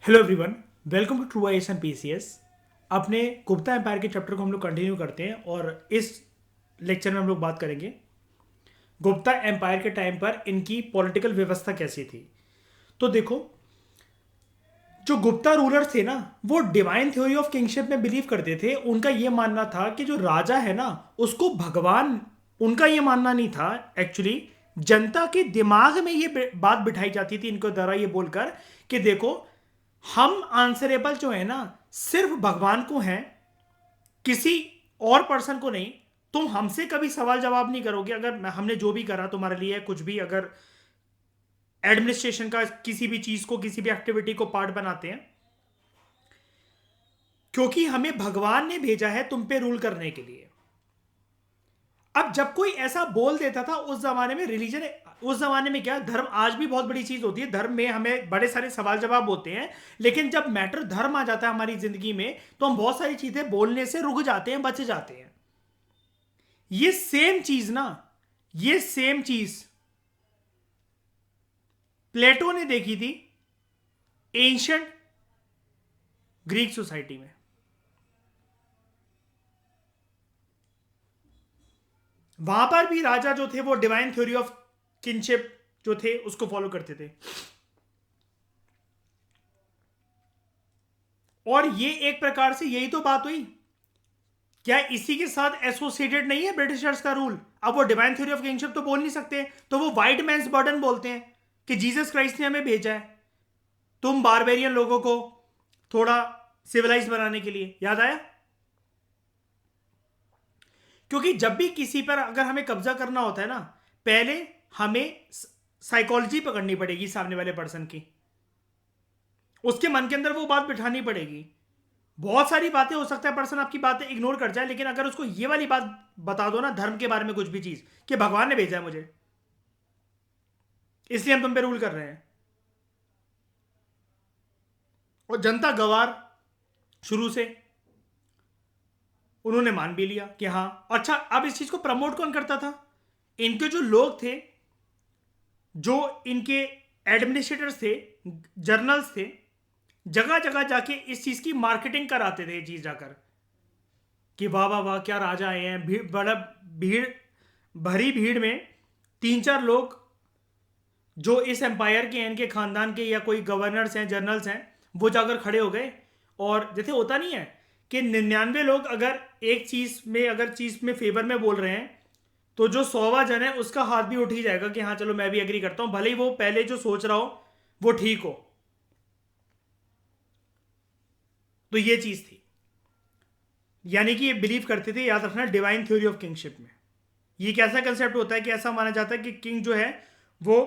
Hello everyone, welcome to true IAS and PCS. अपने Gupta empire के chapter को हम लोग कंटिन्यू करते हैं और इस लेक्चर में हम लोग बात करेंगे गुप्ता एम्पायर के टाइम पर इनकी पॉलिटिकल व्यवस्था कैसी थी। तो देखो, जो गुप्ता रूलर्स थे ना, वो डिवाइन थ्योरी ऑफ किंगशिप में बिलीव करते थे। उनका ये मानना था कि जो राजा है ना, उसको भगवान, उनका ये मानना नहीं था एक्चुअली। जनता के दिमाग में ये बात बिठाई जाती थी इनको द्वारा ये बोलकर कि देखो, हम आंसरेबल जो है ना सिर्फ भगवान को हैं, किसी और पर्सन को नहीं। तुम हमसे कभी सवाल जवाब नहीं करोगे अगर हमने जो भी करा तुम्हारे लिए, कुछ भी अगर एडमिनिस्ट्रेशन का किसी भी चीज को, किसी भी एक्टिविटी को पार्ट बनाते हैं, क्योंकि हमें भगवान ने भेजा है तुम पे रूल करने के लिए। अब जब कोई ऐसा बोल देता था उस जमाने में, रिलीजन उस जमाने में क्या, धर्म आज भी बहुत बड़ी चीज होती है, धर्म में हमें बड़े सारे सवाल जवाब होते हैं। लेकिन जब मैटर धर्म आ जाता है हमारी जिंदगी में, तो हम बहुत सारी चीजें बोलने से रुक जाते हैं, बच जाते हैं। ये सेम चीज ना, ये सेम चीज प्लेटो ने देखी थी एंशंट ग्रीक सोसाइटी में। वहां पर भी राजा जो थे वो डिवाइन थ्योरी ऑफ किनशिप जो थे उसको फॉलो करते थे। और ये एक प्रकार से यही तो बात हुई, क्या इसी के साथ एसोसिएटेड नहीं है ब्रिटिशर्स का रूल। अब वो डिवाइन थ्योरी ऑफ किंगशिप तो बोल नहीं सकते, तो वो व्हाइट मैंस बर्डन बोलते हैं कि जीसस क्राइस्ट ने हमें भेजा है तुम बारबेरियन लोगों को थोड़ा सिविलाइज बनाने के लिए। याद आया? क्योंकि जब भी किसी पर अगर हमें कब्जा करना होता है ना, पहले हमें साइकोलॉजी पकड़नी पड़ेगी सामने वाले पर्सन की, उसके मन के अंदर वो बात बिठानी पड़ेगी। बहुत सारी बातें हो सकता है पर्सन आपकी बातें इग्नोर कर जाए, लेकिन अगर उसको ये वाली बात बता दो ना, धर्म के बारे में कुछ भी चीज, कि भगवान ने भेजा है मुझे, इसलिए हम तुम पे रूल कर रहे हैं, और जनता गवार शुरू से उन्होंने मान भी लिया कि हाँ। अच्छा, अब इस चीज को प्रमोट कौन करता था? इनके जो लोग थे, जो इनके एडमिनिस्ट्रेटर्स थे, जर्नल्स थे, जगह जगह जाके इस चीज की मार्केटिंग कराते थे, ये चीज जाकर कि वाह वाह वाह क्या राजा आए हैं। भीड़, बड़ा भीड़, भरी भीड़ में तीन चार लोग जो इस एम्पायर के हैं, इनके खानदान के या कोई गवर्नर्स हैं, जनरल्स हैं, वो जाकर खड़े हो गए। और जैसे होता नहीं है कि 99 लोग अगर एक चीज में, अगर चीज में फेवर में बोल रहे हैं, तो जो 100वां जन है उसका हाथ भी उठ ही जाएगा कि हाँ चलो मैं भी एग्री करता हूं, भले ही वो पहले जो सोच रहा हो वो ठीक हो। तो ये चीज थी, यानी कि ये बिलीव करते थे, याद रखना, डिवाइन थ्योरी ऑफ किंगशिप में ये कैसा कंसेप्ट होता है कि ऐसा माना जाता है कि किंग जो है वो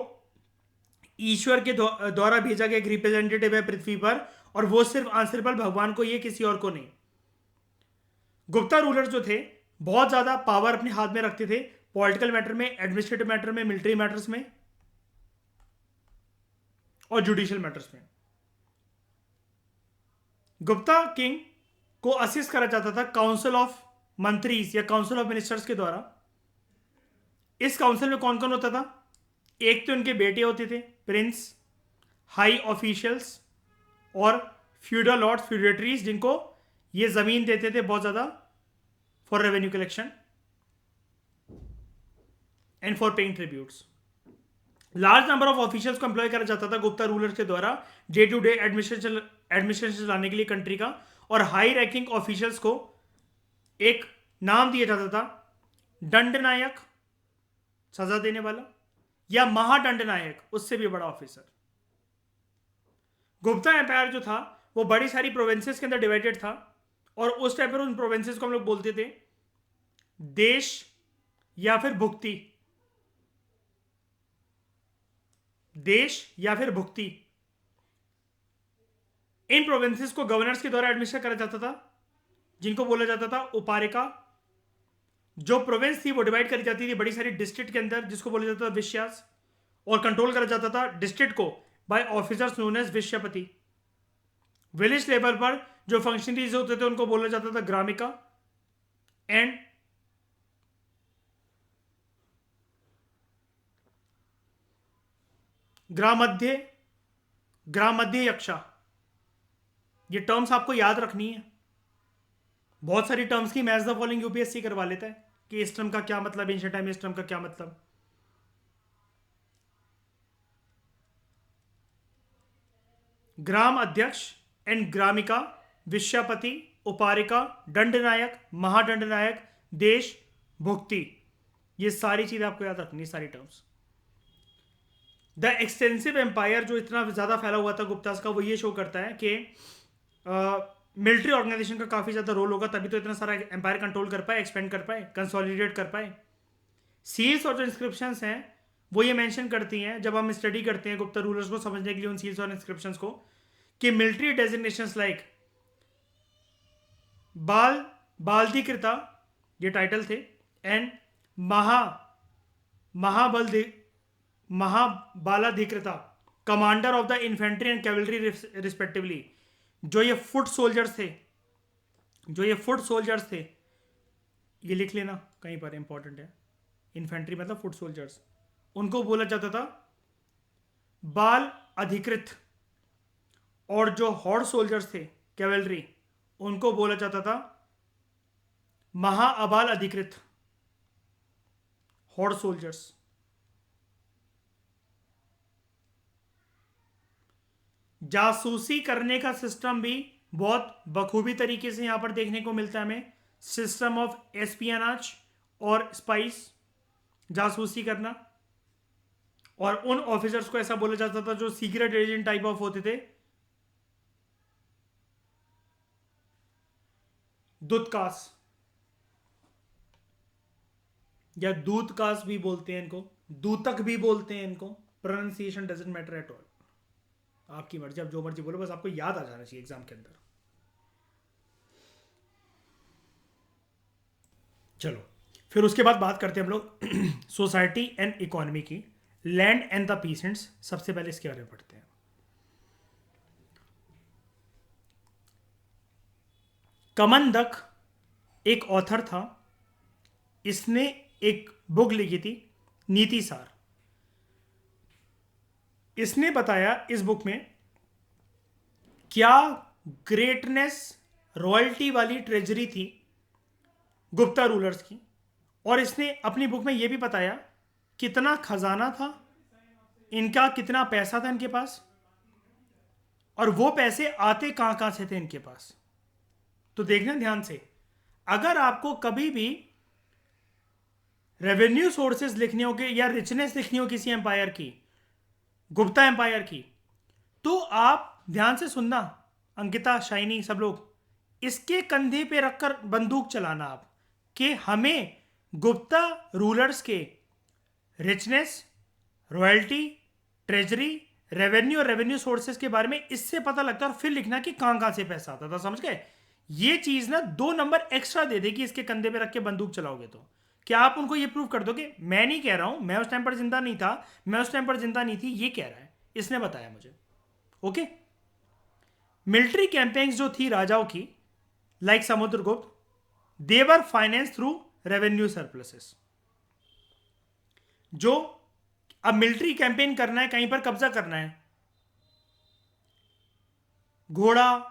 ईश्वर के द्वारा भेजा गया एक रिप्रेजेंटेटिव है पृथ्वी पर, और वो सिर्फ आंसरेबल भगवान को, ये किसी और को नहीं। गुप्ता रूलर्स जो थे बहुत ज्यादा पावर अपने हाथ में रखते थे, पॉलिटिकल मैटर में, एडमिनिस्ट्रेटिव मैटर में, मिलिट्री मैटर्स में और जुडिशियल मैटर्स में। गुप्ता किंग को असिस्ट करा जाता था काउंसिल ऑफ मंत्रीज या काउंसिल ऑफ मिनिस्टर्स के द्वारा। इस काउंसिल में कौन कौन होता था? एक तो इनके बेटे होते थे, प्रिंस, हाई ऑफिशियल्स और फ्यूडल लॉर्ड्स, फ्यूडेटरीज, जिनको ये जमीन देते थे बहुत ज्यादा for revenue collection and for paying tributes. Large number of officials को एम्प्लॉय करा जाता था गुप्ता रूलर्स के द्वारा डे टू डे एडमिनिस्ट्रेशन चलाने के लिए कंट्री का। और हाई रैंकिंग ऑफिशियल्स को एक नाम दिया जाता था, दंडनायक, सजा देने वाला, या महादंडनायक, उससे भी बड़ा ऑफिसर। गुप्ता एम्पायर जो था वो बड़ी सारी प्रोविंसेस के अंदर डिवाइडेड था, और उस टाइम पर उन प्रोविंसेस को हम लोग बोलते थे देश या फिर भुक्ति। देश या फिर भुक्ति। इन प्रोविंसेस को गवर्नर्स के द्वारा एडमिनिस्टर करा जाता था, जिनको बोला जाता था उपारिका। जो प्रोविंस थी वो डिवाइड करी जाती थी बड़ी सारी डिस्ट्रिक्ट के अंदर, जिसको बोला जाता था विश्यास, और कंट्रोल करा जाता था डिस्ट्रिक्ट को बाय ऑफिसर्स नोन एज विश्यापति। विलेज लेवल पर जो फंक्शनरीज होते थे उनको बोला जाता था ग्रामिका, एंड ग्राम मध्य यक्षा, ये टर्म्स आपको याद रखनी है। बहुत सारी टर्म्स की मैच द फॉलोइंग यूपीएससी करवा लेता है कि इस टर्म का क्या मतलब, एंशिएंट टाइम, इस टर्म का क्या मतलब। ग्राम अध्यक्ष एंड ग्रामिका, विश्यापति, उपारिका, दंडनायक, महादंडनायक, देश, भुक्ति, ये सारी चीज आपको याद रखनी, सारी टर्म्स। द एक्सटेंसिव एम्पायर जो इतना ज़्यादा फैला हुआ था गुप्तास का, वो ये शो करता है कि मिलिट्री ऑर्गेनाइजेशन का काफ़ी ज़्यादा रोल होगा, तभी तो इतना सारा एम्पायर कंट्रोल कर पाए, एक्सपेंड कर पाए, कंसोलिडेट कर पाए। सील्स और जो इंस्क्रिप्शंस हैं वो ये मेंशन करती हैं, जब हम स्टडी करते हैं गुप्ता रूलर्स को समझने के लिए उन सील्स और इंस्क्रिप्शंस को, कि मिलिट्री डेजिग्नेशंस लाइक बालदीकृता, ये टाइटल थे, एंड महाबालाधिकृता, commander of the infantry and cavalry respectively, जो ये फुट सोल्जर्स थे, ये लिख लेना कहीं पर, इंपॉर्टेंट है। इन्फेंट्री मतलब फुट सोल्जर्स, उनको बोला जाता था बाल अधिकृत, और जो हॉर्स सोल्जर्स थे, कैवलरी, उनको बोला जाता था महाअबाल अधिकृत, हॉर्स सोल्जर्स। जासूसी करने का सिस्टम भी बहुत बखूबी तरीके से यहां पर देखने को मिलता है हमें। सिस्टम ऑफ एस्पियनाज और स्पाइस, जासूसी करना, और उन ऑफिसर्स को ऐसा बोला जाता था जो सीक्रेट एजेंट टाइप ऑफ होते थे, दूतकास या दूतकास भी बोलते हैं इनको, दूतक भी बोलते हैं इनको, pronunciation doesn't matter at all, आपकी मर्जी, आप जो मर्जी बोलो, बस आपको याद आ जाना चाहिए एग्जाम के अंदर। चलो फिर उसके बाद बात करते हैं हम लोग सोसाइटी एंड इकोनॉमी की, लैंड एंड द पीसेंट्स। सबसे पहले इसके बारे में पढ़ते हैं। कमंदक एक ऑथर था, इसने एक बुक लिखी थी, नीति सार। इसने बताया इस बुक में क्या ग्रेटनेस रॉयल्टी वाली ट्रेजरी थी गुप्ता रूलर्स की, और इसने अपनी बुक में यह भी बताया कितना खजाना था इनका, कितना पैसा था इनके पास, और वो पैसे आते कहां कहां से थे इनके पास। तो देखना ध्यान से, अगर आपको कभी भी रेवेन्यू सोर्सेस लिखने होंगे या रिचनेस लिखनी हो किसी एम्पायर की, गुप्ता एम्पायर की, तो आप ध्यान से सुनना, अंकिता, शाइनी, सब लोग, इसके कंधे पे रखकर बंदूक चलाना आप, कि हमें गुप्ता रूलर्स के रिचनेस, रॉयल्टी, ट्रेजरी, रेवेन्यू और रेवेन्यू सोर्सेस के बारे में इससे पता लगता है, और फिर लिखना कि कहां कहां से पैसा आता था। समझ गए? ये चीज ना 2 नंबर एक्स्ट्रा दे देगी इसके कंधे पे रख के बंदूक चलाओगे तो। क्या आप उनको ये प्रूव कर दोगे? मैं नहीं कह रहा हूं, मैं उस टाइम पर जिंदा नहीं था, मैं उस टाइम पर जिंदा नहीं थी, ये कह रहा है, इसने बताया मुझे। ओके, मिलिट्री कैंपेन्स जो थी राजाओं की, लाइक समुद्रगुप्त, देवर फाइनेंस थ्रू रेवेन्यू सरप्लसेस। जो अब मिलिट्री कैंपेन करना है, कहीं पर कब्जा करना है, घोड़ा,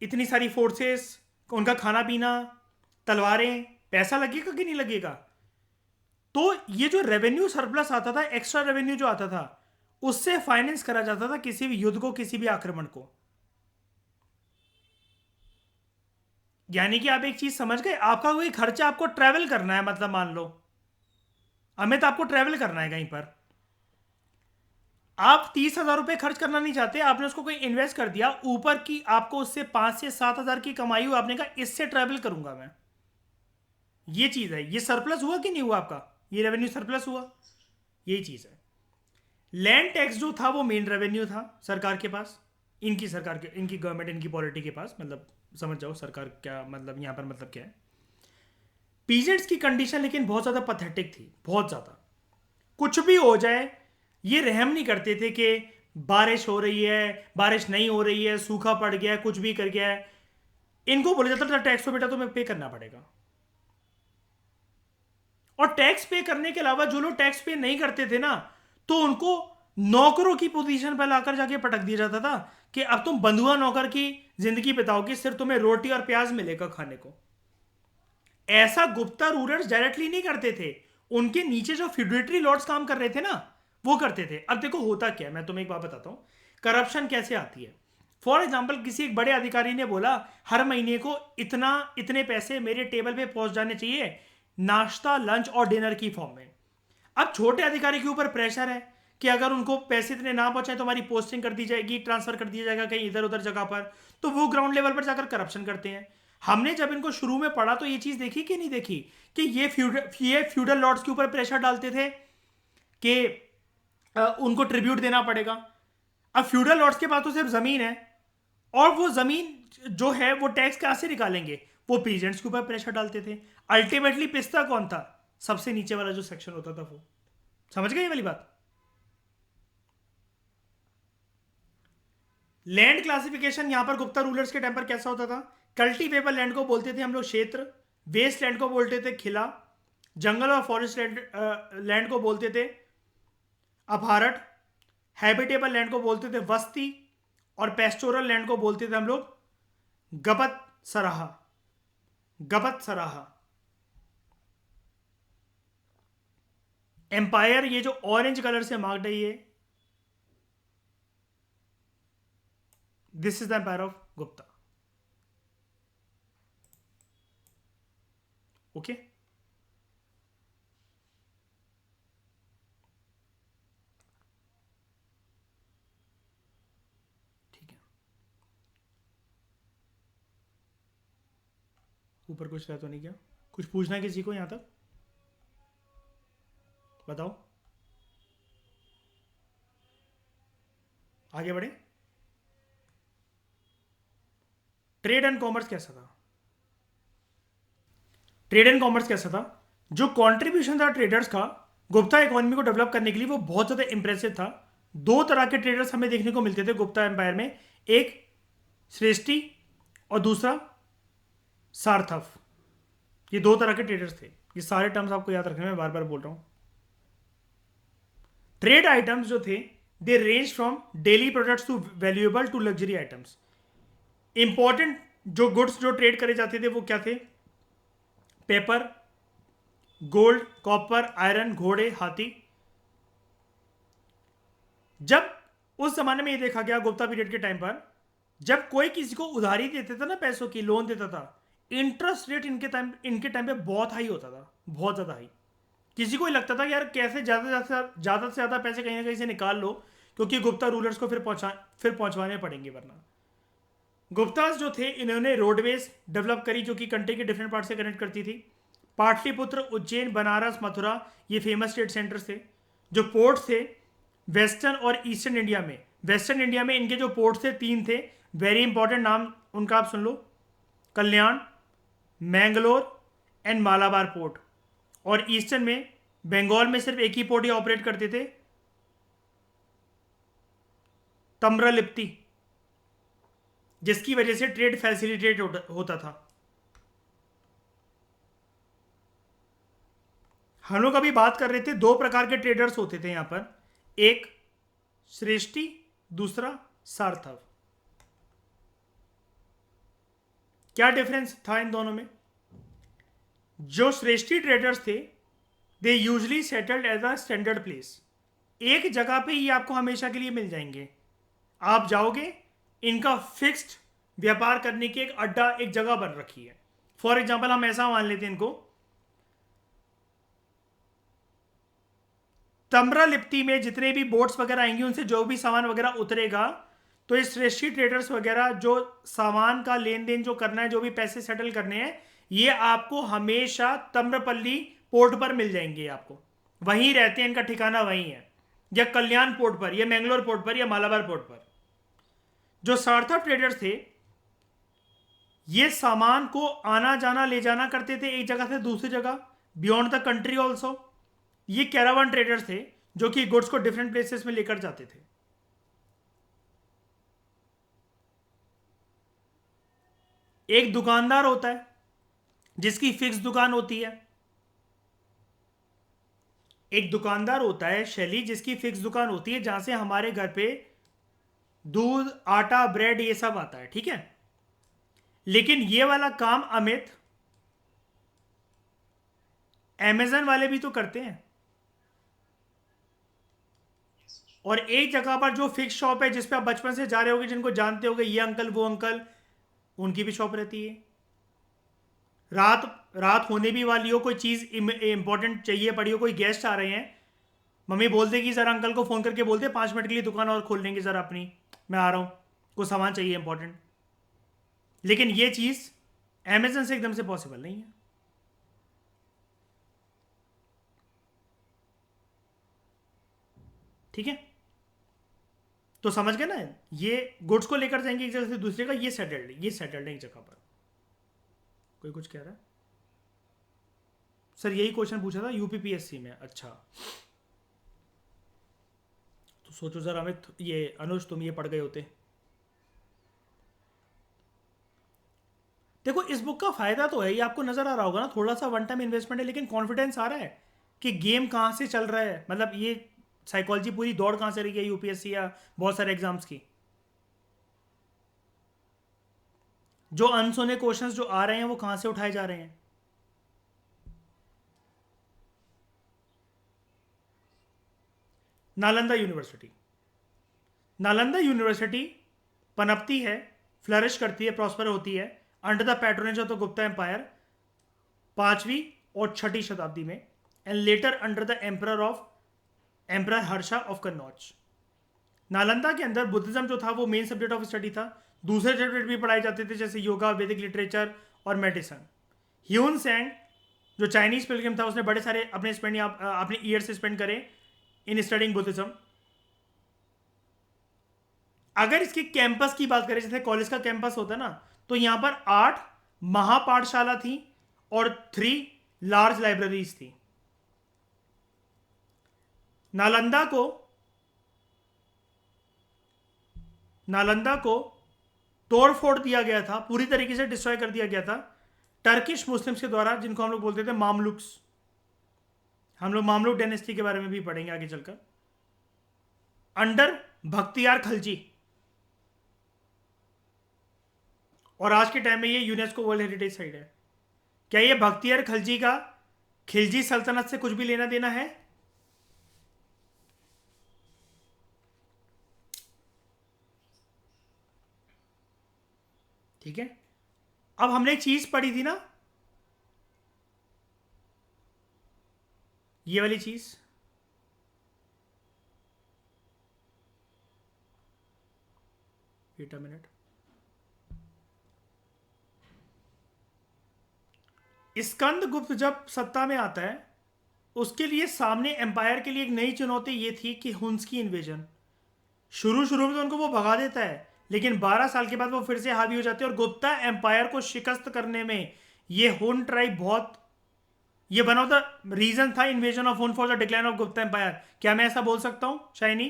इतनी सारी फोर्सेस, उनका खाना पीना, तलवारें, पैसा लगेगा कि नहीं लगेगा? तो ये जो रेवेन्यू सरप्लस आता था, एक्स्ट्रा रेवेन्यू जो आता था, उससे फाइनेंस करा जाता था किसी भी युद्ध को, किसी भी आक्रमण को। यानी कि आप एक चीज समझ गए, आपका कोई खर्चा, आपको ट्रैवल करना है, मतलब मान लो अमित, आपको ट्रैवल करना है कहीं पर, आप 30,000 रुपए खर्च करना नहीं चाहते, आपने उसको कोई इन्वेस्ट कर दिया, ऊपर की आपको उससे 5 से 7,000 की कमाई हुई, आपने कहा इससे ट्रैवल करूंगा मैं। ये चीज है, ये सरप्लस हुआ कि नहीं हुआ आपका? ये रेवेन्यू सरप्लस हुआ, यही चीज है। लैंड टैक्स जो था वो मेन रेवेन्यू था सरकार के पास, इनकी सरकार के, इनकी गवर्नमेंट, इनकी पॉलिटी के पास, मतलब समझ जाओ सरकार क्या मतलब, यहां पर मतलब क्या है। पीजेंट्स की कंडीशन लेकिन बहुत ज्यादा पथेटिक थी, बहुत ज्यादा। कुछ भी हो जाए ये रहम नहीं करते थे कि बारिश हो रही है, बारिश नहीं हो रही है, सूखा पड़ गया है, कुछ भी कर गया है, इनको बोला जाता था टैक्स तो बेटा तुम्हें पे करना पड़ेगा। और टैक्स पे करने के अलावा जो लोग टैक्स पे नहीं करते थे ना, तो उनको नौकरों की पोजीशन पर लाकर जाके पटक दिया जाता था कि अब तुम बंधुआ नौकर की जिंदगी बिताओगे सिर्फ तुम्हें रोटी और प्याज मिलेगा खाने को। ऐसा गुप्ता रूलर्स डायरेक्टली नहीं करते थे, उनके नीचे जो फ्यूडेटरी लॉर्ड्स काम कर रहे थे ना, वो करते थे। अब देखो होता क्या है, मैं तुम्हें एक बात बताता हूं करप्शन कैसे आती है। फॉर एग्जाम्पल किसी एक बड़े अधिकारी ने बोला हर महीने को इतना इतने पैसे मेरे टेबल पे पहुंच जाने चाहिए, नाश्ता लंच और डिनर की फॉर्म में। अब छोटे अधिकारी के ऊपर प्रेशर है कि अगर उनको पैसे इतने ना पहुंचाए तो हमारी पोस्टिंग कर दी जाएगी, ट्रांसफर कर दिया जाएगा कहीं इधर उधर जगह पर। तो वो ग्राउंड लेवल पर जाकर करप्शन करते हैं। हमने जब इनको शुरू में पढ़ा तो ये चीज देखी कि नहीं देखी कि ये फ्यूडल लॉर्ड्स के ऊपर प्रेशर डालते थे कि उनको ट्रिब्यूट देना पड़ेगा। अब फ्यूडल लॉर्ड्स के पास तो सिर्फ जमीन है, और वो जमीन जो है वो टैक्स कहां से निकालेंगे, वो पीजेंट्स के ऊपर प्रेशर डालते थे। अल्टीमेटली पिसता कौन था, सबसे नीचे वाला जो सेक्शन होता था वो। समझ गए ये वाली बात। लैंड क्लासिफिकेशन यहां पर गुप्ता रूलर्स के टाइम पर कैसा होता था, कल्टीवेबल लैंड को बोलते थे हम लोग क्षेत्र, वेस्ट लैंड को बोलते थे खिला, जंगल और फॉरेस्ट लैंड को बोलते थे अभारट, हैबिटेबल लैंड को बोलते थे वस्ती, और पेस्टोरल लैंड को बोलते थे हम लोग गबत सराहा। गबत सराहा। एम्पायर ये जो ऑरेंज कलर से मार्क्ड है ये, this is the empire of Gupta. Okay ठीक है। ऊपर कुछ रह तो नहीं क्या, कुछ पूछना है किसी को यहां तक, बताओ आगे बढ़े। ट्रेड एंड कॉमर्स कैसा था, ट्रेड एंड कॉमर्स कैसा था, जो कंट्रीब्यूशन था ट्रेडर्स का गुप्ता इकोनॉमी को डेवलप करने के लिए वो बहुत ज्यादा इंप्रेसिव था। दो तरह के ट्रेडर्स हमें देखने को मिलते थे गुप्ता एम्पायर में, एक श्रेष्ठी और दूसरा सार्थफ। ये दो तरह के ट्रेडर्स थे। ये सारे टर्म्स आपको याद रखने में बार बार बोल रहा हूं। ट्रेड आइटम्स जो थे they range from daily products to valuable to luxury items. Important जो गुड्स जो ट्रेड करे जाते थे वो क्या थे, पेपर, गोल्ड, कॉपर, आयरन, घोड़े, हाथी। जब उस जमाने में ये देखा गया गुप्ता पीरियड के टाइम पर, जब कोई किसी को उधारी देता था ना, पैसों की लोन देता था, इंटरेस्ट रेट इनके टाइम पे बहुत हाई होता था, बहुत ज़्यादा हाई। किसी को ही लगता था कि यार कैसे ज़्यादा से ज़्यादा पैसे कहीं ना कहीं से निकाल लो, क्योंकि गुप्ता रूलर्स को फिर पहुंचवाने पड़ेंगे वरना। गुप्तास जो थे इन्होंने रोडवेज डेवलप करी जो कि कंट्री के डिफरेंट पार्ट से कनेक्ट करती थी। पाटलिपुत्र, उज्जैन, बनारस, मथुरा ये फेमस ट्रेड सेंटर्स थे। जो पोर्ट थे वेस्टर्न और ईस्टर्न इंडिया में, वेस्टर्न इंडिया में इनके जो पोर्ट थे तीन थे, वेरी इंपॉर्टेंट नाम उनका आप सुन लो, कल्याण, मैंगलोर एंड मालाबार पोर्ट। और ईस्टर्न में बंगाल में सिर्फ एक ही पोर्ट ये ऑपरेट करते थे, तम्रलिप्ति, जिसकी वजह से ट्रेड फैसिलिटेट होता था। हम लोग अभी बात कर रहे थे दो प्रकार के ट्रेडर्स होते थे यहां पर, एक श्रेष्ठी, दूसरा सार्थव। क्या डिफरेंस था इन दोनों में। जो श्रेष्ठी ट्रेडर्स थे they usually settled as a standard place. एक जगह पे ही आपको हमेशा के लिए मिल जाएंगे, आप जाओगे, इनका फिक्स्ड व्यापार करने की एक अड्डा, एक जगह बन रखी है। फॉर एग्जाम्पल हम ऐसा मान लेते हैं इनको, तम्रलिप्ति में जितने भी बोट्स वगैरह आएंगी उनसे जो भी सामान वगैरह उतरेगा, तो इस श्रेष्ठी ट्रेडर्स वगैरह जो सामान का लेन देन जो करना है, जो भी पैसे सेटल करने हैं, ये आपको हमेशा तम्रपल्ली पोर्ट पर मिल जाएंगे। आपको वहीं रहते हैं, इनका ठिकाना वहीं है, या कल्याण पोर्ट पर, या मैंगलोर पोर्ट पर, या मालाबार पोर्ट पर। जो सार्थव ट्रेडर्स थे ये सामान को आना जाना ले जाना करते थे एक जगह से दूसरी जगह, बियॉन्ड द कंट्री ऑल्सो। ये कैरावान ट्रेडर्स थे जो कि गुड्स को डिफरेंट प्लेसेस में लेकर जाते थे। एक दुकानदार होता है जिसकी फिक्स दुकान होती है, एक दुकानदार होता है शैली जिसकी फिक्स दुकान होती है, जहां से हमारे घर पे दूध, आटा, ब्रेड ये सब आता है, ठीक है। लेकिन ये वाला काम अमित अमेजन वाले भी तो करते हैं। और एक जगह पर जो फिक्स शॉप है जिस पे आप बचपन से जा रहे होगे, जिनको जानते होगे, ये अंकल वो अंकल, उनकी भी शॉप रहती है। रात रात होने भी वाली हो, कोई चीज़ इंपॉर्टेंट चाहिए पड़ी हो, कोई गेस्ट आ रहे हैं, मम्मी बोल देगी ज़रा अंकल को फ़ोन करके बोलते 5 मिनट के लिए दुकान और खोल लेंगे ज़रा अपनी, मैं आ रहा हूँ, कुछ सामान चाहिए इंपॉर्टेंट। लेकिन ये चीज़ अमेजन से एकदम से पॉसिबल नहीं है। ठीक है, तो समझ गए ना, ये गुड्स को लेकर जाएंगे एक जगह से दूसरे का, ये सेटल्ड है एक जगह पर। कोई कुछ कह रहा है? सर यही क्वेश्चन पूछा था यूपीपीएससी में। अच्छा, तो सोचो जरा अमित, ये अनुज तुम ये पढ़ गए होते। देखो इस बुक का फायदा तो है, ये आपको नजर आ रहा होगा ना, थोड़ा सा वन टाइम इन्वेस्टमेंट है, लेकिन कॉन्फिडेंस आ रहा है कि गेम कहाँ से चल रहा है, मतलब ये साइकोलॉजी पूरी दौड़ कहाँ से रही है यूपीएससी या बहुत सारे एग्जाम्स की। जो अनसुने क्वेश्चंस जो आ रहे हैं वो कहाँ से उठाए जा रहे हैं। नालंदा यूनिवर्सिटी, नालंदा यूनिवर्सिटी पनपती है, फ्लरिश करती है, प्रॉस्पर होती है under the patronage of the Gupta empire, 5वीं और 6ठी शताब्दी में, and later under the emperor Harsha of Kannauj. Nalanda के अंदर बुद्धिज्म जो था वो मेन सब्जेक्ट ऑफ स्टडी था, दूसरे सब्जेक्ट भी पढ़ाए जाते थे जैसे योगा, वैदिक लिटरेचर और मेडिसिन। ह्यून सेंग जो चाइनीज पिलग्रिम था, उसने बड़े सारे अपने ईयर से स्पेंड करे इन स्टडिंग बुद्धिज्म। अगर इसके कैंपस की बात करें, जैसे कॉलेज का कैंपस होता है ना, तो यहां पर 8 महापाठशाला थी और 3 लार्ज लाइब्रेरीज थी। नालंदा को नालंदा को तोड़ फोड़ दिया गया था, पूरी तरीके से डिस्ट्रॉय कर दिया गया था टर्किश मुस्लिम्स के द्वारा, जिनको हम लोग बोलते थे मामलुक्स। हम लोग मामलुक डायनेस्टी के बारे में भी पढ़ेंगे आगे चलकर। अंडर बख्तियार खलजी, और आज के टाइम में ये यूनेस्को वर्ल्ड हेरिटेज साइट है। क्या ये बख्तियार खलजी का खिलजी सल्तनत से कुछ भी लेना देना है? ठीक है, अब हमने एक चीज पढ़ी थी ना, ये वाली चीज, वेट अ मिनट, स्कंदगुप्त जब सत्ता में आता है, उसके लिए सामने एम्पायर के लिए एक नई चुनौती ये थी कि हुन्स की इन्वेजन। शुरू शुरू में तो उनको वो भगा देता है, लेकिन 12 साल के बाद वो फिर से हावी हो जाते हैं, और गुप्ता एम्पायर को शिकस्त करने में ये हुन ट्राइब बहुत, ये वन ऑफ द रीजन था invasion of Hun for the decline of Gupta empire. क्या मैं ऐसा बोल सकता हूं शाइनी?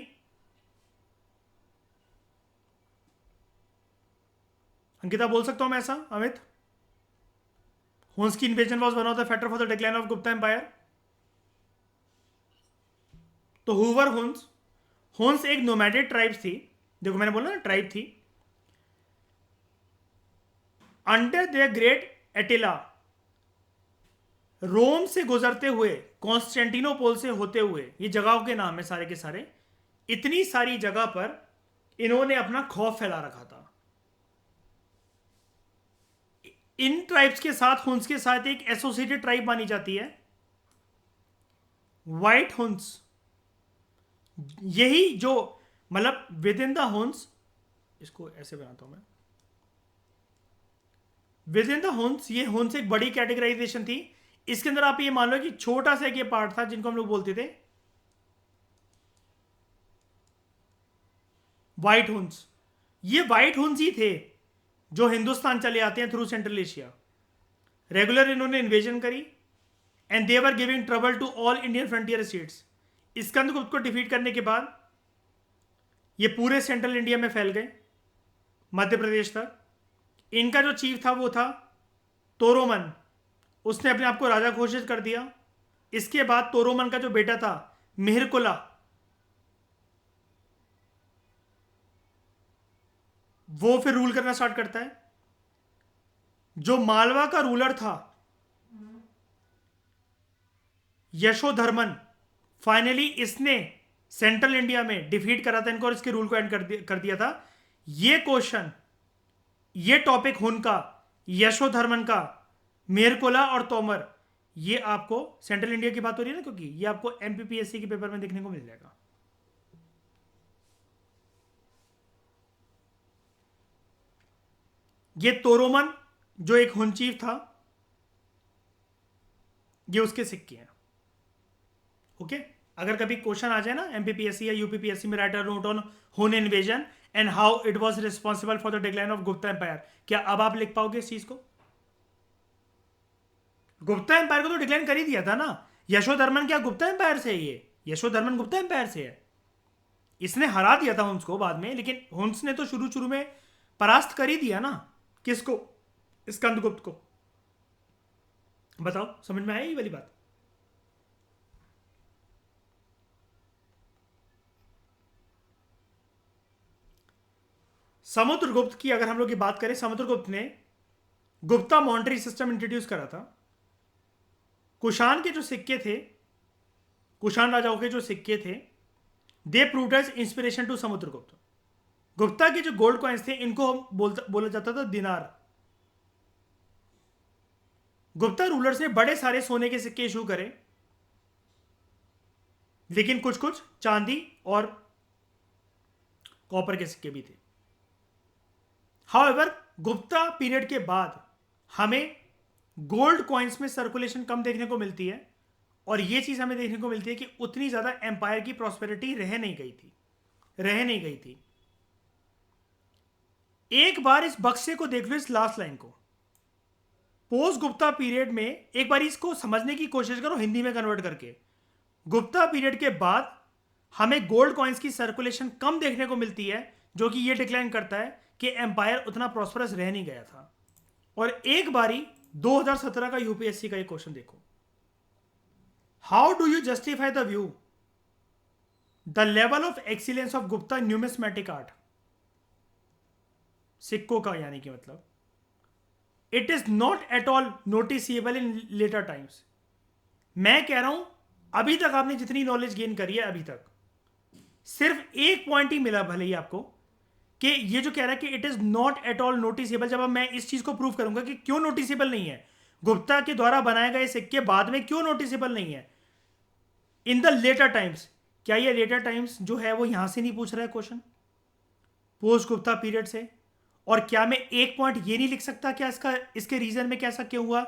अंकिता बोल सकता हूं मैं ऐसा? अमित, हुन्स की invasion was one of the factor for the decline of Gupta empire. तो हुवर हुन्स, हुन्स एक नोमैडिक ट्राइब्स थी, देखो मैंने बोला ना ट्राइब थी, under the great Attila, Rome से गुजरते हुए, कॉन्स्टेंटिनोपोल से होते हुए, ये जगहों के नाम है सारे के सारे, इतनी सारी जगह पर इन्होंने अपना खौफ फैला रखा था। इन ट्राइब्स के साथ हुन्स के साथ एक एसोसिएटेड ट्राइब मानी जाती है वाइट हुन्स। यही जो, मतलब विद इन द हुन्स, इसको ऐसे बनाता हूं मैं, विद इन द हुन्स, ये हुन्स एक बड़ी कैटेगराइजेशन थी। इसके अंदर आप ये मान लो कि छोटा सा एक ये पार्ट था जिनको हम लोग बोलते थे वाइट हुन्स। ये वाइट हुन्स ही थे जो हिंदुस्तान चले आते हैं थ्रू सेंट्रल एशिया। रेगुलर इन्होंने इन्वेजन करी, and they were giving trouble to all Indian frontier states. Skandagupta को डिफीट करने के बाद ये पूरे सेंट्रल इंडिया में फैल गए, मध्य प्रदेश तक। इनका जो चीफ था वो था तोरोमन, उसने अपने आप को राजा घोषित कर दिया। इसके बाद तोरोमन का जो बेटा था मिहिरकुला, वो फिर रूल करना स्टार्ट करता है। जो मालवा का रूलर था यशोधर्मन, फाइनली इसने सेंट्रल इंडिया में डिफीट करा था इनको और इसके रूल को एंड कर दिया था। ये क्वेश्चन, ये टॉपिक उनका, यशोधर्मन का, मेरकोला और तोमर, ये आपको सेंट्रल इंडिया की बात हो रही है ना, क्योंकि ये आपको एमपीपीएससी के पेपर में देखने को मिल जाएगा। ये तोरोमन जो एक हुन चीफ था, ये उसके सिक्के हैं। ओके, अगर कभी क्वेश्चन आ जाए ना एमपीपीएससी या यूपीपीएससी में, write a note on Hun invasion and how it was responsible for the decline of Gupta empire, क्या अब आप लिख पाओगे इस चीज को? गुप्ता एम्पायर को तो डिक्लाइन कर ही दिया था ना। यशोधर्मन क्या गुप्ता एम्पायर से है? ये यशोधर्मन गुप्ता एम्पायर से है। इसने हरा दिया था हुन्स को बाद में, लेकिन हुन्स ने तो शुरू शुरू में परास्त कर ही दिया ना। किसको? स्कंदगुप्त को। बताओ, समझ में आया ये वाली बात? समुद्रगुप्त की अगर हम लोग की बात करें, समुद्रगुप्त ने गुप्ता मॉनेटरी सिस्टम इंट्रोड्यूस करा था। कुषाण के जो सिक्के थे, कुषाण राजाओं के जो सिक्के थे, they proved as inspiration to Samudragupta. Gupta के जो गोल्ड कॉइन्स थे, इनको बोला जाता था दिनार। गुप्ता रूलर्स ने बड़े सारे सोने के सिक्के इशू करे, लेकिन कुछ कुछ चांदी और कॉपर के सिक्के भी थे। हाउएवर, गुप्ता पीरियड के बाद हमें गोल्ड कॉइन्स में सर्कुलेशन कम देखने को मिलती है, और यह चीज हमें देखने को मिलती है कि उतनी ज्यादा एम्पायर की प्रॉस्पेरिटी रह नहीं गई थी। एक बार इस बक्से को देख लो, इस लास्ट लाइन को, पोस्ट गुप्ता पीरियड में। एक बार इसको समझने की कोशिश करो हिंदी में कन्वर्ट करके। गुप्ता पीरियड के बाद हमें गोल्ड कॉइन्स की सर्कुलेशन कम देखने को मिलती है, जो कि यह डिक्लाइन करता है कि एम्पायर उतना प्रॉस्परस रह नहीं गया था। और एक बारी 2017 का यूपीएससी का एक क्वेश्चन देखो, how do you justify the view the level of excellence of Gupta numismatic art, सिक्कों का यानी कि मतलब, it is not at all noticeable in later times. मैं कह रहा हूं अभी तक आपने जितनी नॉलेज गेन करी है, अभी तक सिर्फ एक पॉइंट ही मिला भले ही आपको, कि ये जो कह रहा है कि it is not at all noticeable. जब अब मैं इस चीज को प्रूव करूंगा कि क्यों नोटिसेबल नहीं है, गुप्ता के द्वारा बनाए गए सिक्के बाद में क्यों नोटिसेबल नहीं है इन द लेटर टाइम्स। क्या ये लेटर टाइम्स जो है वो यहां से नहीं पूछ रहा है क्वेश्चन, पोस्ट गुप्ता पीरियड से? और क्या मैं एक पॉइंट ये नहीं लिख सकता क्या इसके रीजन में कैसा क्यों हुआ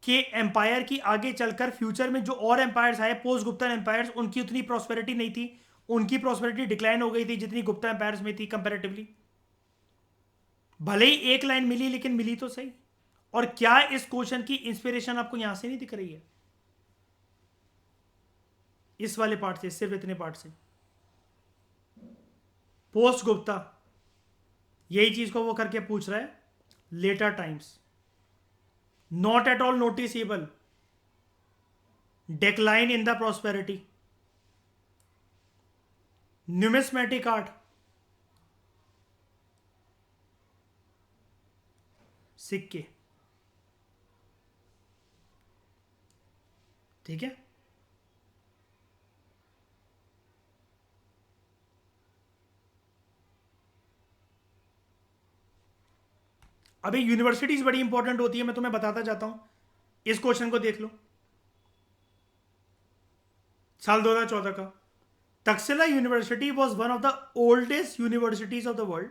कि एम्पायर की आगे चलकर फ्यूचर में जो और एम्पायर्स आए, पोस्ट गुप्ता एम्पायर्स, उनकी उतनी प्रॉस्पेरिटी नहीं थी, उनकी प्रॉस्पेरिटी डिक्लाइन हो गई थी जितनी गुप्ता एम्पायर्स में थी कंपैरेटिवली। भले ही एक लाइन मिली, लेकिन मिली तो सही। और क्या इस क्वेश्चन की इंस्पिरेशन आपको यहां से नहीं दिख रही है? इस वाले पार्ट से, सिर्फ इतने पार्ट से, पोस्ट गुप्ता, यही चीज को वो करके पूछ रहा है। Later times, not at all noticeable decline in the prosperity, numismatic art, सिक्के। ठीक है, अभी यूनिवर्सिटीज बड़ी इंपॉर्टेंट होती है, मैं तुम्हें बताता जाता हूं। इस क्वेश्चन को देख लो, साल 2014 का। Takshashila university was one of the oldest universities of the world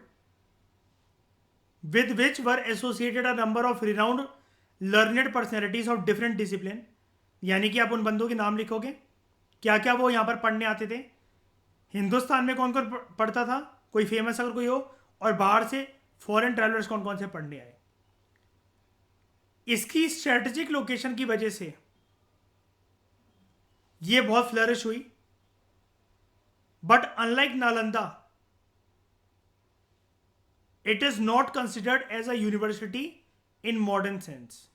with which were associated a number of renowned learned personalities of different discipline। यानी कि आप उन बंदों के नाम लिखोगे, क्या क्या वो यहां पर पढ़ने आते थे, हिंदुस्तान में कौन कौन पढ़ता था, कोई फेमस अगर कोई हो, और बाहर से फॉरेन ट्रैवलर्स कौन कौन से पढ़ने आए। इसकी स्ट्रेटेजिक लोकेशन की वजह से ये बहुत फ्लरिश हुई। But unlike Nalanda, it is not considered as a university in modern sense.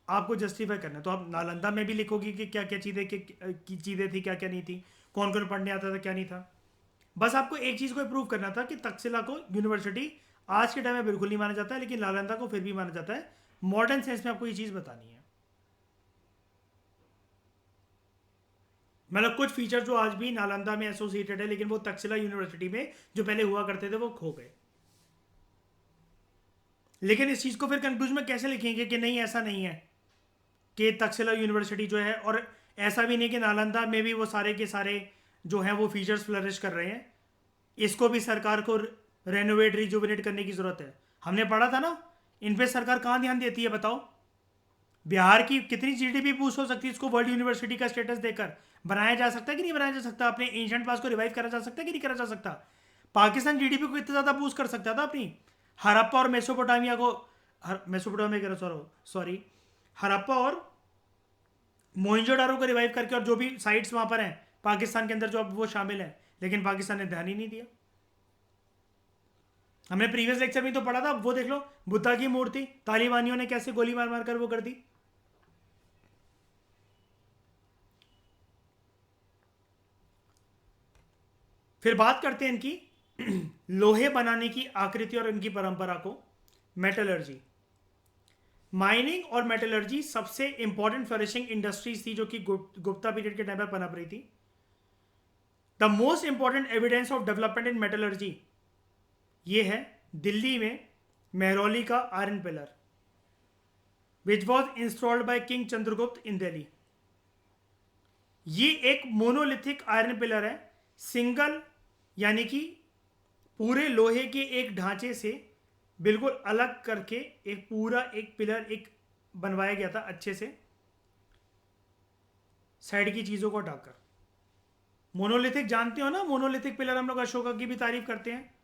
आपको जस्टिफाई करना है तो आप नालंदा में भी लिखोगे कि क्या क्या चीजें की चीजें थी, क्या क्या नहीं थी, कौन कौन पढ़ने आता था, क्या नहीं था। बस आपको एक चीज को प्रूव करना था कि तक्षशिला को यूनिवर्सिटी आज के टाइम में बिल्कुल नहीं माना जाता है, लेकिन नालंदा को फिर भी माना जाता है। मॉडर्न सेंस में आपको ये चीज़ बतानी है। मतलब कुछ फीचर जो आज भी नालंदा में एसोसिएटेड है, लेकिन वो तक्षशिला यूनिवर्सिटी में जो पहले हुआ करते थे वो खो गए। लेकिन इस चीज़ को फिर कंक्लूजन में कैसे लिखेंगे कि नहीं ऐसा नहीं है कि तक्षशिला यूनिवर्सिटी जो है, और ऐसा भी नहीं कि नालंदा में भी वो सारे के सारे जो हैं वो फीचर्स फ्लरिश कर रहे हैं। इसको भी सरकार को रेनोवेट रिजुविनेट करने की ज़रूरत है। हमने पढ़ा था ना, इन पे सरकार कहाँ ध्यान देती है बताओ? बिहार की कितनी जीडीपी बूस्ट हो सकती है इसको वर्ल्ड यूनिवर्सिटी का स्टेटस देकर? बनाया जा सकता है कि नहीं बनाया जा सकता? अपने एंशिएंट पास को रिवाइव करा जा सकता है कि नहीं करा जा सकता? पाकिस्तान जीडीपी को इतना ज़्यादा बूस्ट कर सकता था अपनी। हड़प्पा और मेसोपोटामिया को, मेसोपोटामिया कह रहा, सॉरी, हड़प्पा और मोइंजोडारो को रिवाइव करके, और जो भी साइट्स वहां पर हैं पाकिस्तान के अंदर जो अब वो शामिल हैं, लेकिन पाकिस्तान ने ध्यान ही नहीं दिया। हमने प्रीवियस लेक्चर में तो पढ़ा था, वो देख लो बुद्धा की मूर्ति तालिबानियों ने कैसे गोली मार मार कर वो कर दी। फिर बात करते हैं इनकी लोहे बनाने की आकृति और इनकी परंपरा को। मेटलर्जी, माइनिंग और मेटलर्जी सबसे इंपॉर्टेंट फ्लरिशिंग इंडस्ट्रीज थी जो कि गुप्ता पीरियड के टाइम पर पनप रही थी। The most important evidence of development in metallurgy ये है दिल्ली में मेहरौली का iron pillar, which was installed by king Chandragupta in Delhi. ये एक मोनोलिथिक आयरन पिलर है, सिंगल, यानी कि पूरे लोहे के एक ढांचे से बिल्कुल अलग करके एक पूरा एक पिलर एक बनवाया गया था अच्छे से, साइड की चीज़ों को हटाकर। मोनोलिथिक जानते हो ना, मोनोलिथिक पिलर हम लोग अशोका की भी तारीफ करते हैं।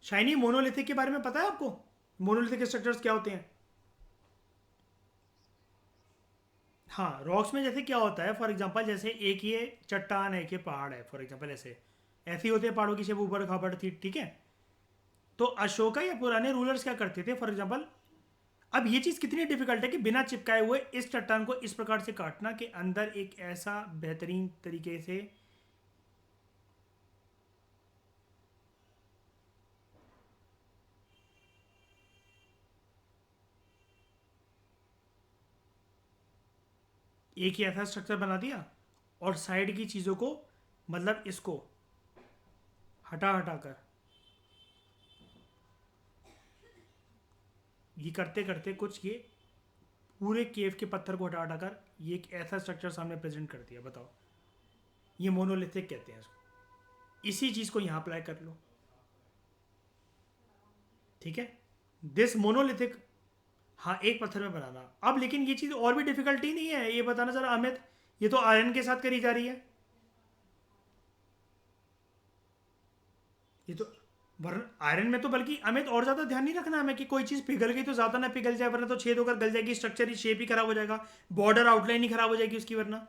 शाइनी, मोनोलिथिक के बारे में पता है आपको? मोनोलिथिक स्ट्रक्चर्स क्या होते हैं? हाँ, रॉक्स में जैसे क्या होता है, फॉर एग्जांपल जैसे एक ये चट्टान है, एक ये पहाड़ है, फॉर एग्जांपल ऐसे ऐसे ही होते हैं पहाड़ों की शेप, ऊपर खापड़ थी, ठीक है। तो अशोका या पुराने रूलर्स क्या करते थे, फॉर एग्जांपल, अब ये चीज़ कितनी डिफिकल्ट है कि बिना चिपकाए हुए इस चट्टान को इस प्रकार से काटना कि अंदर एक ऐसा बेहतरीन तरीके से एक ही ऐसा स्ट्रक्चर बना दिया, और साइड की चीज़ों को, मतलब इसको हटा हटा कर, ये करते करते कुछ ये पूरे केव के पत्थर को हटा हटा कर ये एक ऐसा स्ट्रक्चर सामने प्रेजेंट कर दिया। बताओ, ये मोनोलिथिक कहते हैं इसको। इसी चीज़ को यहाँ अप्लाई कर लो, ठीक है। दिस मोनोलिथिक, हाँ, एक पत्थर में बनाना। अब लेकिन ये चीज़ और भी डिफिकल्टी नहीं है, ये बताना जरा अमित, ये तो आयरन के साथ करी जा रही है। ये तो वरन आयरन में तो बल्कि अमित और ज़्यादा ध्यान नहीं रखना हमें कि कोई चीज़ पिघल गई तो ज़्यादा ना पिघल जाए, वरना तो छेद होकर गल जाएगी, स्ट्रक्चर ही शेप ही खराब हो जाएगा, बॉर्डर आउटलाइन ही खराब हो जाएगी उसकी, वरना।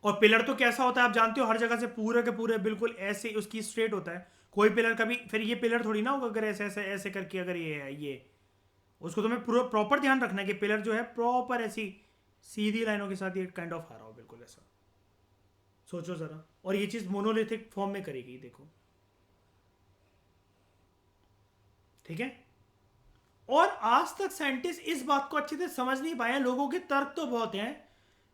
और पिलर तो कैसा होता है आप जानते हो, हर जगह से पूरे के पूरे बिल्कुल ऐसे उसकी स्ट्रेट होता है। कोई पिलर कभी फिर ये पिलर थोड़ी ना होगा अगर ऐसे ऐसे ऐसे करके, अगर ये है ये, उसको तुम्हें पूरा प्रॉपर ध्यान रखना है कि पिलर जो है प्रॉपर ऐसी सीधी लाइनों के साथ ये काइंड ऑफ आ रहा हो, बिल्कुल ऐसा सोचो जरा। और ये चीज़ मोनोलिथिक फॉर्म में करेगी, देखो, ठीक है। और आज तक साइंटिस्ट इस बात को अच्छे से समझ नहीं पाए हैं, लोगों के तर्क तो बहुत हैं।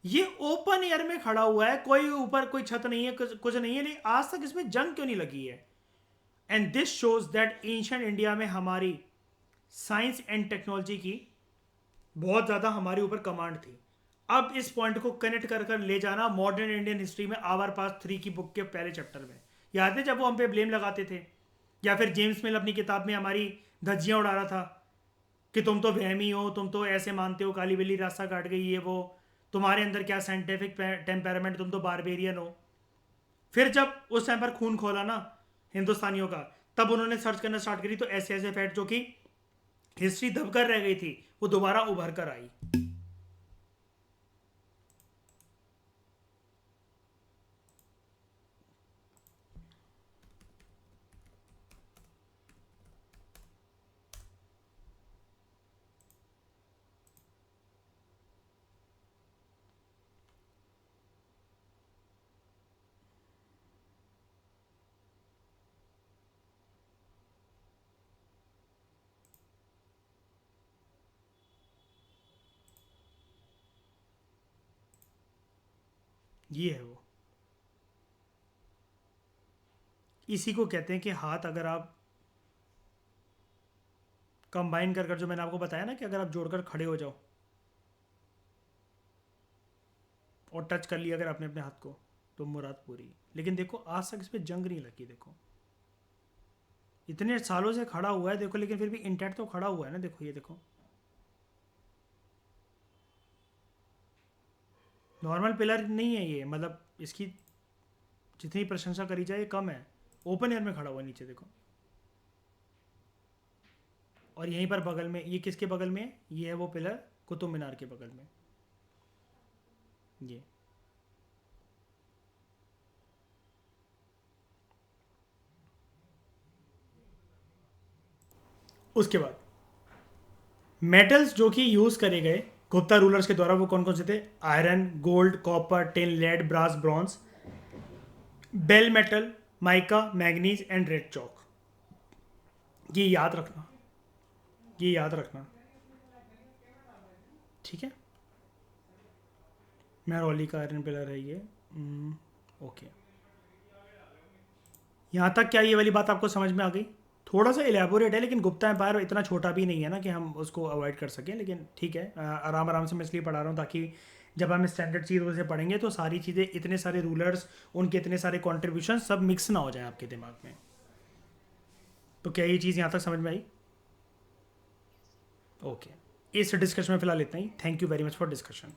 ये ओपन एयर में खड़ा हुआ है, कोई ऊपर कोई छत नहीं है, कुछ नहीं है, लेकिन आज तक इसमें जंग क्यों नहीं लगी है? And this shows that ancient India में हमारी साइंस एंड टेक्नोलॉजी की बहुत ज़्यादा हमारे ऊपर कमांड थी। अब इस पॉइंट को कनेक्ट कर कर ले जाना मॉडर्न इंडियन हिस्ट्री में आवर पास 3 की बुक के पहले चैप्टर में। याद है जब वो हम पे ब्लेम लगाते थे, या फिर जेम्स मिल अपनी किताब में हमारी धज्जियां उड़ा रहा था कि तुम तो वहमी हो, तुम तो ऐसे मानते हो, काली बिल्ली रास्ता काट गई, ये वो, तुम्हारे अंदर क्या साइंटिफिक टेम्पेरामेंट, तुम तो बारबेरियन हो। फिर जब उस टाइम पर खून खोला ना हिंदुस्तानियों का, तब उन्होंने सर्च करना स्टार्ट करी, तो ऐसे ऐसे फैक्ट जो कि हिस्ट्री दबकर रह गई थी वो दोबारा उभर कर आई। ये है वो। इसी को कहते हैं कि हाथ अगर आप कंबाइन कर जो मैंने आपको बताया ना कि अगर आप जोड़कर खड़े हो जाओ और टच कर लिया अगर आपने अपने हाथ को, तो मुराद पूरी। लेकिन देखो आज तक इस पर जंग नहीं लगी। देखो इतने सालों से खड़ा हुआ है देखो, लेकिन फिर भी इंटैक्ट तो खड़ा हुआ है ना। देखो ये देखो, नॉर्मल पिलर नहीं है ये, मतलब इसकी जितनी प्रशंसा करी जाए कम है। ओपन एयर में खड़ा हुआ है नीचे देखो। और यहीं पर बगल में ये किसके बगल में है? ये है वो पिलर कुतुब मीनार के बगल में। ये उसके बाद मेटल्स जो कि यूज करे गए गुप्ता रूलर्स के द्वारा वो कौन कौन से थे? Iron, gold, copper, tin, lead, brass, bronze, bell metal, mica, manganese and red chalk. ये याद रखना, ये याद रखना, ठीक है। मेहरौली का आयरन पिलर है ये। ओके, यहाँ तक क्या ये वाली बात आपको समझ में आ गई? थोड़ा सा इलेबोरेट है, लेकिन गुप्ता एम्पायर इतना छोटा भी नहीं है ना कि हम उसको अवॉइड कर सकें। लेकिन ठीक है, आराम आराम से मैं इसलिए पढ़ा रहा हूँ ताकि जब हम स्टैंडर्ड चीज़ों से पढ़ेंगे तो सारी चीज़ें, इतने सारे रूलर्स, उनके इतने सारे कॉन्ट्रीब्यूशन सब मिक्स ना हो जाए आपके दिमाग में। तो क्या ये चीज़ यहाँ तक समझ में आई? ओके, इस डिस्कशन में फिलहाल इतना ही। Thank you very much for discussion.